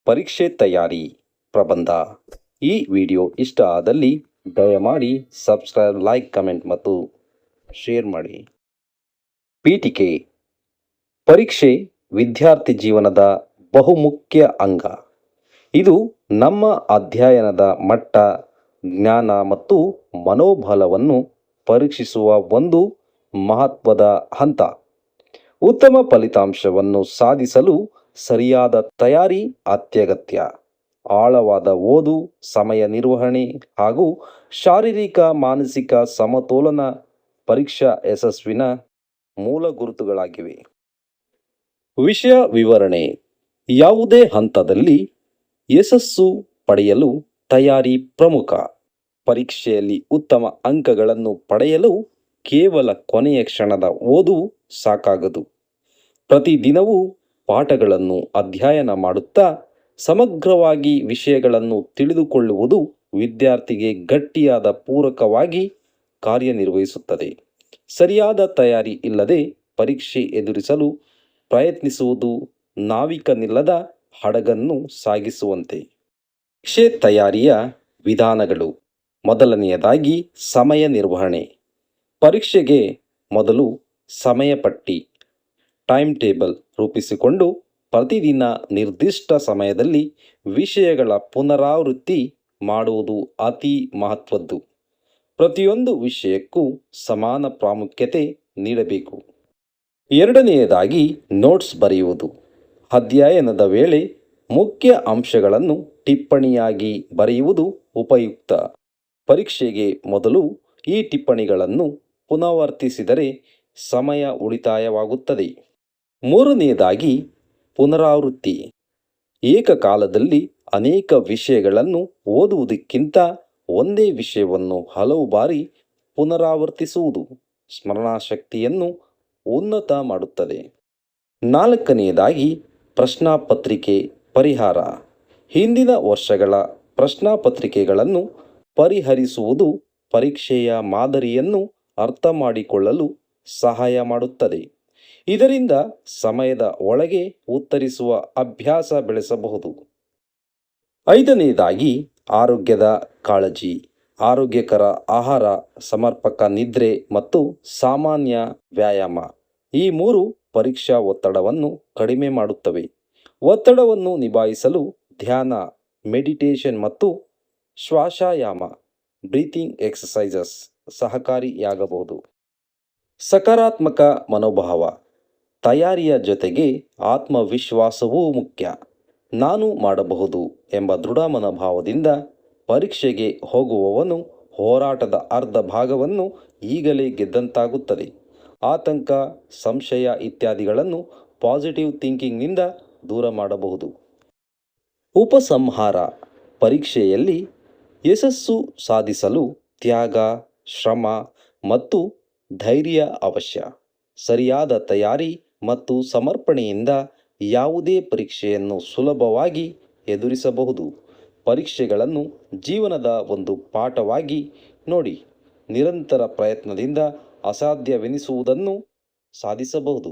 ಪರೀಕ್ಷೆ ತಯಾರಿ ಪ್ರಬಂಧ. ಈ ವಿಡಿಯೋ ಇಷ್ಟ ಆದಲ್ಲಿ ದಯಮಾಡಿ ಸಬ್ಸ್ಕ್ರೈಬ್, ಲೈಕ್, ಕಮೆಂಟ್ ಮತ್ತು ಶೇರ್ ಮಾಡಿ. ಪೀಠಿಕೆ. ಪರೀಕ್ಷೆ ವಿದ್ಯಾರ್ಥಿ ಜೀವನದ ಬಹುಮುಖ್ಯ ಅಂಗ. ಇದು ನಮ್ಮ ಅಧ್ಯಯನದ ಮಟ್ಟ, ಜ್ಞಾನ ಮತ್ತು ಮನೋಬಲವನ್ನು ಪರೀಕ್ಷಿಸುವ ಒಂದು ಮಹತ್ವದ ಹಂತ. ಉತ್ತಮ ಫಲಿತಾಂಶವನ್ನು ಸಾಧಿಸಲು ಸರಿಯಾದ ತಯಾರಿ ಅತ್ಯಗತ್ಯ. ಆಳವಾದ ಓದು, ಸಮಯ ನಿರ್ವಹಣೆ ಹಾಗೂ ಶಾರೀರಿಕ ಮಾನಸಿಕ ಸಮತೋಲನ ಪರೀಕ್ಷಾ ಯಶಸ್ಸಿನ ಮೂಲ ಗುರುತುಗಳಾಗಿವೆ. ವಿಷಯ ವಿವರಣೆ. ಯಾವುದೇ ಹಂತದಲ್ಲಿ ಯಶಸ್ಸು ಪಡೆಯಲು ತಯಾರಿ ಪ್ರಮುಖ. ಪರೀಕ್ಷೆಯಲ್ಲಿ ಉತ್ತಮ ಅಂಕಗಳನ್ನು ಪಡೆಯಲು ಕೇವಲ ಕೊನೆಯ ಕ್ಷಣದ ಓದು ಸಾಕಾಗದು. ಪ್ರತಿದಿನವೂ ಪಾಠಗಳನ್ನು ಅಧ್ಯಯನ ಮಾಡುತ್ತಾ ಸಮಗ್ರವಾಗಿ ವಿಷಯಗಳನ್ನು ತಿಳಿದುಕೊಳ್ಳುವುದು ವಿದ್ಯಾರ್ಥಿಗೆ ಗಟ್ಟಿಯಾದ ಪೂರಕವಾಗಿ ಕಾರ್ಯನಿರ್ವಹಿಸುತ್ತದೆ. ಸರಿಯಾದ ತಯಾರಿ ಇಲ್ಲದೆ ಪರೀಕ್ಷೆ ಎದುರಿಸಲು ಪ್ರಯತ್ನಿಸುವುದು ನಾವಿಕನಿಲ್ಲದ ಹಡಗನ್ನು ಸಾಗಿಸುವಂತೆ. ಪರೀಕ್ಷೆ ತಯಾರಿಯ ವಿಧಾನಗಳು. ಮೊದಲನೆಯದಾಗಿ ಸಮಯ ನಿರ್ವಹಣೆ. ಪರೀಕ್ಷೆಗೆ ಮೊದಲು ಸಮಯ ಪಟ್ಟಿ ಟೈಮ್ ಟೇಬಲ್ ರೂಪಿಸಿಕೊಂಡು ಪ್ರತಿದಿನ ನಿರ್ದಿಷ್ಟ ಸಮಯದಲ್ಲಿ ವಿಷಯಗಳ ಪುನರಾವೃತ್ತಿ ಮಾಡುವುದು ಅತಿ ಮಹತ್ವದ್ದು. ಪ್ರತಿಯೊಂದು ವಿಷಯಕ್ಕೂ ಸಮಾನ ಪ್ರಾಮುಖ್ಯತೆ ನೀಡಬೇಕು. ಎರಡನೆಯದಾಗಿ ನೋಟ್ಸ್ ಬರೆಯುವುದು. ಅಧ್ಯಯನದ ವೇಳೆ ಮುಖ್ಯ ಅಂಶಗಳನ್ನು ಟಿಪ್ಪಣಿಯಾಗಿ ಬರೆಯುವುದು ಉಪಯುಕ್ತ. ಪರೀಕ್ಷೆಗೆ ಮೊದಲು ಈ ಟಿಪ್ಪಣಿಗಳನ್ನು ಪುನರಾವರ್ತಿಸಿದರೆ ಸಮಯ ಉಳಿತಾಯವಾಗುತ್ತದೆ. ಮೂರನೆಯದಾಗಿ ಪುನರಾವೃತ್ತಿ. ಏಕಕಾಲದಲ್ಲಿ ಅನೇಕ ವಿಷಯಗಳನ್ನು ಓದುವುದಕ್ಕಿಂತ ಒಂದೇ ವಿಷಯವನ್ನು ಹಲವು ಬಾರಿ ಪುನರಾವರ್ತಿಸುವುದು ಸ್ಮರಣಶಕ್ತಿಯನ್ನು ಉನ್ನತ ಮಾಡುತ್ತದೆ. ನಾಲ್ಕನೆಯದಾಗಿ ಪ್ರಶ್ನಾಪತ್ರಿಕೆ ಪರಿಹಾರ. ಹಿಂದಿನ ವರ್ಷಗಳ ಪ್ರಶ್ನಾಪತ್ರಿಕೆಗಳನ್ನು ಪರಿಹರಿಸುವುದು ಪರೀಕ್ಷೆಯ ಮಾದರಿಯನ್ನು ಅರ್ಥಮಾಡಿಕೊಳ್ಳಲು ಸಹಾಯ ಮಾಡುತ್ತದೆ. ಇದರಿಂದ ಸಮಯದ ಒಳಗೆ ಉತ್ತರಿಸುವ ಅಭ್ಯಾಸ ಬೆಳೆಸಬಹುದು. ಐದನೆಯದಾಗಿ ಆರೋಗ್ಯದ ಕಾಳಜಿ. ಆರೋಗ್ಯಕರ ಆಹಾರ, ಸಮರ್ಪಕ ನಿದ್ರೆ ಮತ್ತು ಸಾಮಾನ್ಯ ವ್ಯಾಯಾಮ ಈ ಮೂರು ಪರೀಕ್ಷಾ ಒತ್ತಡವನ್ನು ಕಡಿಮೆ ಮಾಡುತ್ತವೆ. ಒತ್ತಡವನ್ನು ನಿಭಾಯಿಸಲು ಧ್ಯಾನ, ಮೆಡಿಟೇಷನ್ ಮತ್ತು ಶ್ವಾಸಾಯಾಮ ಬ್ರೀತಿಂಗ್ ಎಕ್ಸಸೈಸಸ್ ಸಹಕಾರಿಯಾಗಬಹುದು. ಸಕಾರಾತ್ಮಕ ಮನೋಭಾವ. ತಯಾರಿಯ ಜೊತೆಗೆ ಆತ್ಮವಿಶ್ವಾಸವೂ ಮುಖ್ಯ. ನಾನು ಮಾಡಬಹುದು ಎಂಬ ದೃಢ ಮನೋಭಾವದಿಂದ ಪರೀಕ್ಷೆಗೆ ಹೋಗುವವನು ಹೋರಾಟದ ಅರ್ಧ ಭಾಗವನ್ನು ಈಗಲೇ ಗೆದ್ದಂತಾಗುತ್ತದೆ. ಆತಂಕ, ಸಂಶಯ ಇತ್ಯಾದಿಗಳನ್ನು ಪಾಸಿಟಿವ್ ಥಿಂಕಿಂಗ್ನಿಂದ ದೂರ ಮಾಡಬಹುದು. ಉಪಸಂಹಾರ. ಪರೀಕ್ಷೆಯಲ್ಲಿ ಯಶಸ್ಸು ಸಾಧಿಸಲು ತ್ಯಾಗ, ಶ್ರಮ ಮತ್ತು ಧೈರ್ಯ ಅವಶ್ಯ. ಸರಿಯಾದ ತಯಾರಿ ಮತ್ತು ಸಮರ್ಪಣೆಯಿಂದ ಯಾವುದೇ ಪರೀಕ್ಷೆಯನ್ನು ಸುಲಭವಾಗಿ ಎದುರಿಸಬಹುದು. ಪರೀಕ್ಷೆಗಳನ್ನು ಜೀವನದ ಒಂದು ಪಾಠವಾಗಿ ನೋಡಿ. ನಿರಂತರ ಪ್ರಯತ್ನದಿಂದ ಅಸಾಧ್ಯವೆನಿಸುವುದನ್ನು ಸಾಧಿಸಬಹುದು.